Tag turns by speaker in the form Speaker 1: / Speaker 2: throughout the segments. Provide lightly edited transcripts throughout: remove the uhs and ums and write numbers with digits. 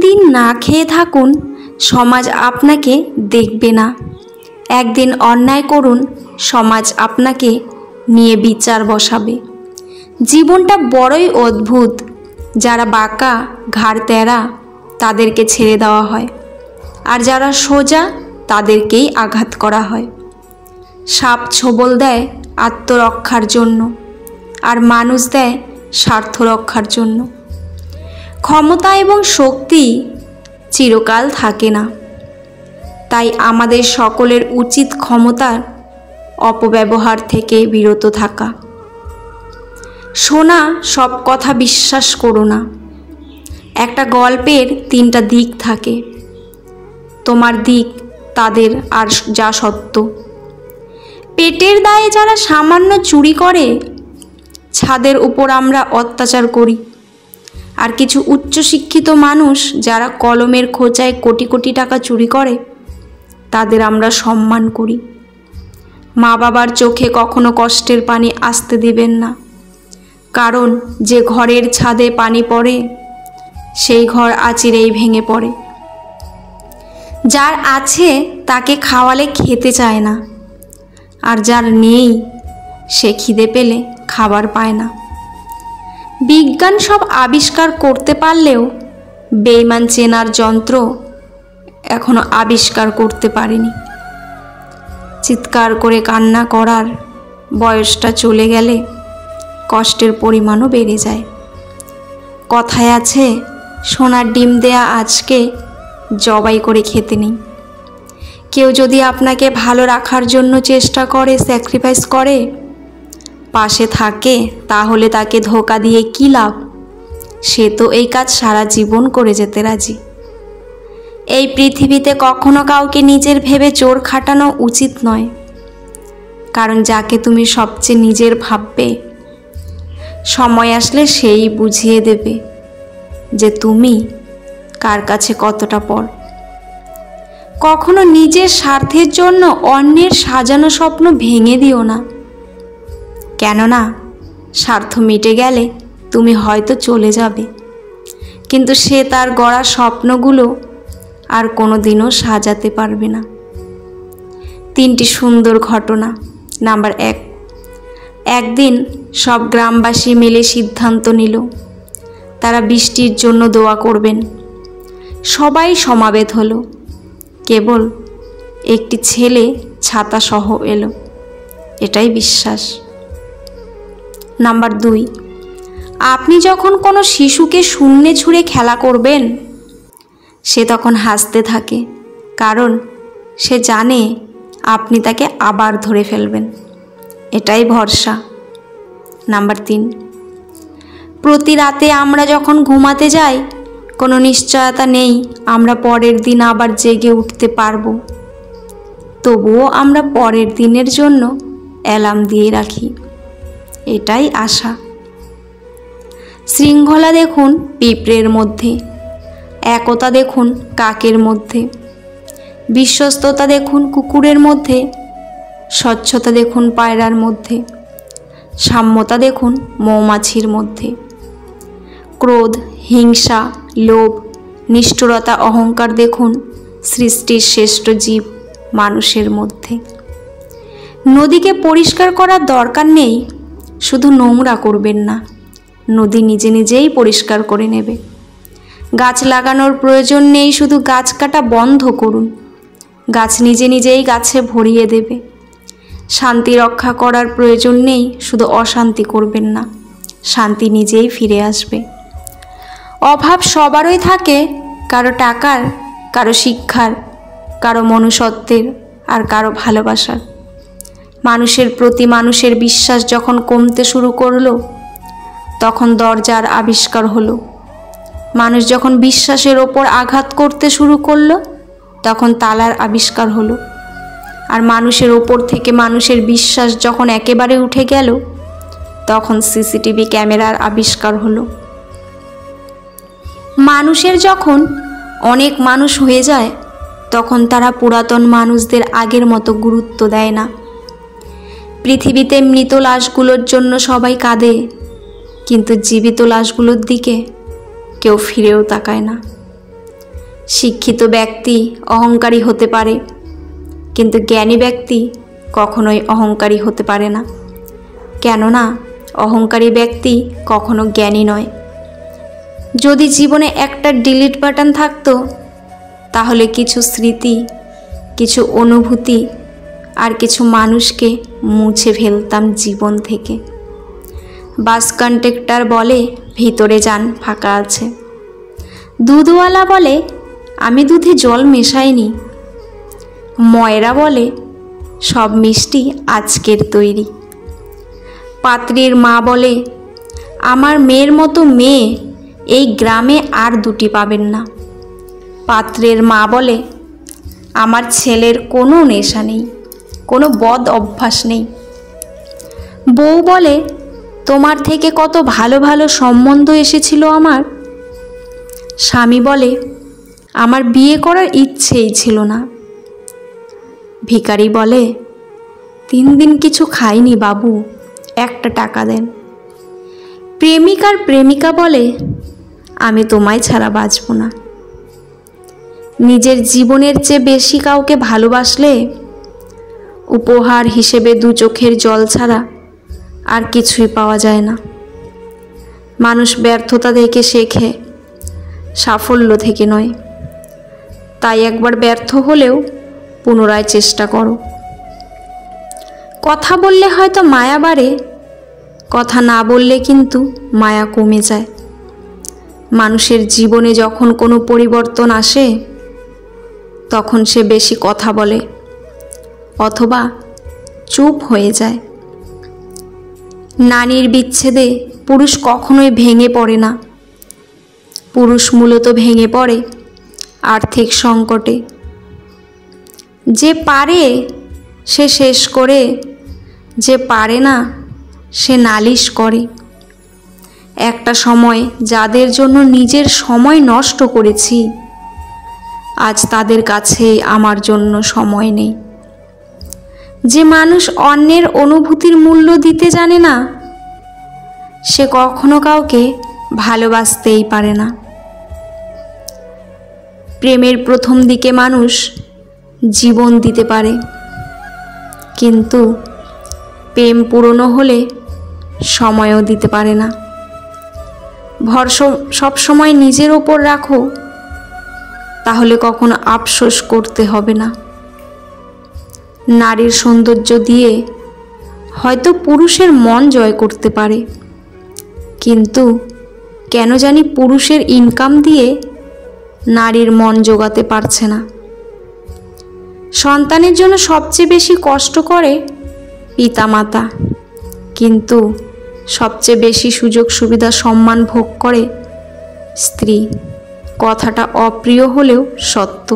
Speaker 1: দিন না খেয়ে থাকুন, সমাজ আপনাকে দেখবে না। একদিন অন্যায় করুন, সমাজ আপনাকে নিয়ে বিচার বসাবে। জীবনটা বড়ই অদ্ভুত। যারা বাঁকা, ঘাড় তেরা, তাদেরকে ছেড়ে দেওয়া হয়, আর যারা সোজা তাদেরকেই আঘাত করা হয়। সাপ ছোবল দেয় আত্মরক্ষার জন্য, আর মানুষ দেয় স্বার্থ রক্ষার জন্য। ক্ষমতা এবং শক্তি চিরকাল থাকে না, তাই আমাদের সকলের উচিত ক্ষমতার অপব্যবহার থেকে বিরত থাকা। শোনা সব কথা বিশ্বাস করো না। একটা গল্পের 3টা দিক থাকে, তোমার দিক, তাদের, আর যা সত্য। পেটের দায়ে যারা সামান্য চুরি করে, ছাদের উপর আমরা অত্যাচার করি। আর কিছু উচ্চশিক্ষিত মানুষ যারা কলমের খোঁচায় কোটি কোটি টাকা চুরি করে, তাদের আমরা সম্মান করি। মা বাবার চোখে কখনো কষ্টের পানি আসতে দেবেন না, কারণ যে ঘরের ছাদে পানি পড়ে, সেই ঘর আচিরেই ভেঙে পড়ে। যার আছে তাকে খাওয়ালে খেতে চায় না, আর যার নেই সে খিদে পেলে খাবার পায় না। বিজ্ঞান সব আবিষ্কার করতে পারলেও বেঈমান চেনার যন্ত্র এখনো আবিষ্কার করতে পারেনি। চিৎকার করে কান্না করার বয়সটা চলে গেলে কষ্টের পরিমাণও বেড়ে যায়। কথায় আছে, সোনার ডিম দেয়া আজকে জবাই করে খেতে নেই। কেউ যদি আপনাকে ভালো রাখার জন্য চেষ্টা করে, স্যাক্রিফাইস করে, পাশে থাকে, তাহলে তাকে ধোঁকা দিয়ে কী লাভ? সে তো এই কাজ সারা জীবন করে যেতে রাজি। এই পৃথিবীতে কখনো কাউকে নিজের ভেবে জোর খাটানো উচিত নয়, কারণ যাকে তুমি সবচেয়ে নিজের ভাববে, সময় আসলে সেই বুঝিয়ে দেবে যে তুমি কার কাছে কতটা পর। কখনো নিজের স্বার্থের জন্য অন্যের সাজানো স্বপ্ন ভেঙে দিও না, কেননা স্বার্থ মিটে গেলে তুমি হয়তো চলে যাবে, কিন্তু সে তার গড়া স্বপ্নগুলো আর কোনো দিনও সাজাতে পারবে না। 3টি সুন্দর ঘটনা। নাম্বার 1, একদিন সব গ্রামবাসী মিলে সিদ্ধান্ত নিল তারা বৃষ্টির জন্য দোয়া করবেন। সবাই সমাবেত হলো, কেবল একটি ছেলে ছাতা সহ এলো। এটাই বিশ্বাস। নাম্বার 2, আপনি যখন কোনো শিশুকে শূন্যে ছুঁড়ে খেলা করবেন, সে তখন হাসতে থাকে, কারণ সে জানে আপনি তাকে আবার ধরে ফেলবেন। এটাই ভরসা। নাম্বার 3, প্রতি রাতে আমরা যখন ঘুমাতে যাই, কোনো নিশ্চয়তা নেই আমরা পরের দিন আবার জেগে উঠতে পারবো, তবুও আমরা পরের দিনের জন্য অ্যালার্ম দিয়ে রাখি। এটাই আশা। শৃঙ্খলা দেখুন পিঁপড়ের মধ্যে, একতা দেখুন কাকের মধ্যে, বিশ্বস্ততা দেখুন কুকুরের মধ্যে, স্বচ্ছতা দেখুন পায়রার মধ্যে, সাম্যতা দেখুন মৌমাছির মধ্যে, ক্রোধ, হিংসা, লোভ, নিষ্ঠুরতা, অহংকার দেখুন সৃষ্টির শ্রেষ্ঠ জীব মানুষের মধ্যে। নদীকে পরিষ্কার করার দরকার নেই, শুধু নোংরা করবেন না, নদী নিজে নিজেই পরিষ্কার করে নেবে। গাছ লাগানোর প্রয়োজন নেই, শুধু গাছ কাটা বন্ধ করুন, গাছ নিজে নিজেই গাছে ভরিয়ে দেবে। শান্তি রক্ষা করার প্রয়োজন নেই, শুধু অশান্তি করবেন না, শান্তি নিজেই ফিরে আসবে। অভাব সবারই থাকে, কারো টাকার, কারো শিক্ষার, কারো মনুষ্যত্বের, আর কারো ভালোবাসার। মানুষের প্রতি মানুষের বিশ্বাস যখন কমতে শুরু করলো, তখন দরজার আবিষ্কার হলো। মানুষ যখন বিশ্বাসের ওপর আঘাত করতে শুরু করলো, তখন তালার আবিষ্কার হলো। আর মানুষের ওপর থেকে মানুষের বিশ্বাস যখন একেবারে উঠে গেল, তখন সিসিটিভি ক্যামেরার আবিষ্কার হলো। মানুষের যখন অনেক মানুষ হয়ে যায়, তখন তারা পুরাতন মানুষদের আগের মতো গুরুত্ব দেয় না। পৃথিবীতে মৃত লাশগুলোর জন্য সবাই কাঁদে, কিন্তু জীবিত লাশগুলোর দিকে কেউ ফিরেও তাকায় না। শিক্ষিত ব্যক্তি অহংকারী হতে পারে, কিন্তু জ্ঞানী ব্যক্তি কখনোই অহংকারী হতে পারে না। কেননা অহংকারী ব্যক্তি কখনো জ্ঞানী নয়। যদি জীবনে একটা ডিলিট বাটন থাকতো, তাহলে কিছু স্মৃতি, কিছু অনুভূতি আর কিছু মানুষকে মুছে ফেলতাম জীবন থেকে। বাস কন্ডাক্টর বলে ভিতরে যান, ফাঁকা আছে। দুধওয়ালা বলে আমি দুধে জল মেশাইনি। ময়রা বলে সব মিষ্টি আজকের তৈরি। পাত্রীর মা বলে আমার মেয়ের মতো মেয়ে এই গ্রামে আর দুটি পাবেন না। পাত্রের মা বলে আমার ছেলের কোনো নেশা নেই, কোনো বদ অভ্যাস নেই। বউ বলে তোমার থেকে কত ভালো ভালো সম্বন্ধ এসেছিল আমার। স্বামী বলে আমার বিয়ে করার ইচ্ছেই ছিল না। ভিখারি বলে 3 দিন কিছু খাইনি বাবু, একটা টাকা দেন। প্রেমিকার প্রেমিকা বলে আমি তোমায় ছাড়া বাঁচব না। নিজের জীবনের চেয়ে বেশি কাউকে ভালোবাসলে উপহার হিসেবে 2 চোখের জল ছাড়া আর কিছুই পাওয়া যায় না। মানুষ ব্যর্থতা দেখে শেখে, সাফল্য থেকে নয়। তাই একবার ব্যর্থ হলেও পুনরায় চেষ্টা করো। কথা বললে হয়তো মায়া বাড়ে, কথা না বললে কিন্তু মায়া কমে যায়। মানুষের জীবনে যখন কোনো পরিবর্তন আসে, তখন সে বেশি কথা বলে অথবা চুপ হয়ে যায়। নারীর বিচ্ছেদে পুরুষ কখনোই ভেঙে পড়ে না। পুরুষ মূলত ভেঙে পড়ে আর্থিক সংকটে। যে পারে সে শেষ করে, যে পারে না সে নালিশ করে। একটা সময় যাদের জন্য নিজের সময় নষ্ট করেছি, আজ তাদের কাছে আমার জন্য সময় নেই। যে মানুষ অন্যের অনুভূতির মূল্য দিতে জানে না, সে কখনো কাউকে ভালোবাসতেই পারে না। প্রেমের প্রথম দিকে মানুষ জীবন দিতে পারে, কিন্তু প্রেম পুরনো হলে সময়ও দিতে পারে না। ভরসা সব সময় নিজের ওপর রাখো, তাহলে কখনো আফসোস করতে হবে না। নারীর সৌন্দর্য দিয়ে হয়তো পুরুষের মন জয় করতে পারে, কিন্তু কেন জানি পুরুষের ইনকাম দিয়ে নারীর মন জোগাতে পারছে না। সন্তানের জন্য সবচেয়ে বেশি কষ্ট করে পিতামাতা, কিন্তু সবচেয়ে বেশি সুযোগ সুবিধা সম্মান ভোগ করে স্ত্রী। কথাটা অপ্রিয় হলেও সত্য।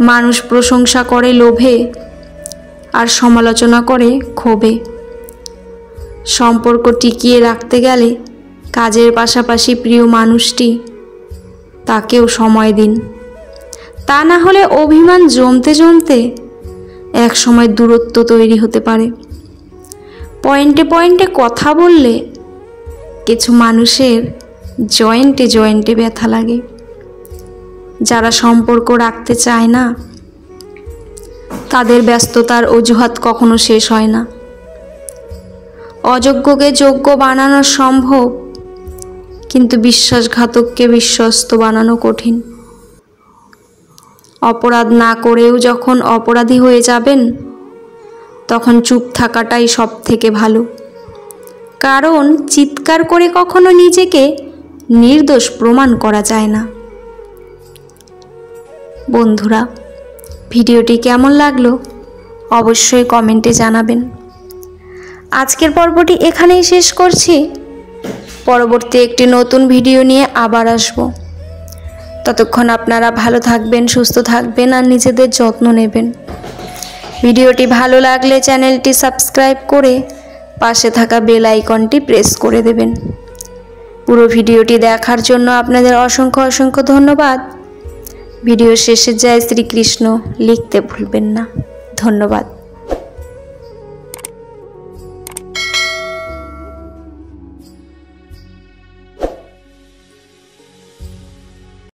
Speaker 1: মানুষ প্রশংসা করে লোভে আর সমালোচনা করে ক্ষোভে। সম্পর্ক টিকিয়ে রাখতে গেলে কাজের পাশাপাশি প্রিয় মানুষটি, তাকেও সময় দিন। তা না হলে অভিমান জমতে জমতে এক সময় দূরত্ব তৈরি হতে পারে। পয়েন্টে পয়েন্টে কথা বললে কিছু মানুষের জয়েন্টে জয়েন্টে ব্যথা লাগে। যারা সম্পর্ক রাখতে চায় না, তাদের ব্যস্ততার অজুহাত কখনো শেষ হয় না। অযোগ্যকে যোগ্য বানানো সম্ভব, কিন্তু বিশ্বাসঘাতককে বিশ্বস্ত বানানো কঠিন। অপরাধ না করেও যখন অপরাধী হয়ে যাবেন, তখন চুপ থাকাটাই সব থেকে ভালো। কারণ চিৎকার করে কখনো নিজেকে নির্দোষ প্রমাণ করা যায় না। বন্ধুরা, ভিডিওটি কেমন লাগলো অবশ্যই কমেন্টে জানাবেন। আজকের পর্বটি এখানেই শেষ করছি। পরবর্তী একটি নতুন ভিডিও নিয়ে আবার আসব। ততক্ষণ আপনারা ভালো থাকবেন, সুস্থ থাকবেন আর নিজেদের যত্ন নেবেন। ভিডিওটি ভালো লাগলে চ্যানেলটি সাবস্ক্রাইব করে পাশে থাকা বেল আইকনটি প্রেস করে দেবেন। পুরো ভিডিওটি দেখার জন্য আপনাদের অসংখ্য অসংখ্য ধন্যবাদ। ভিডিও শেষে জয় শ্রীকৃষ্ণ লিখতে ভুলবেন না। ধন্যবাদ।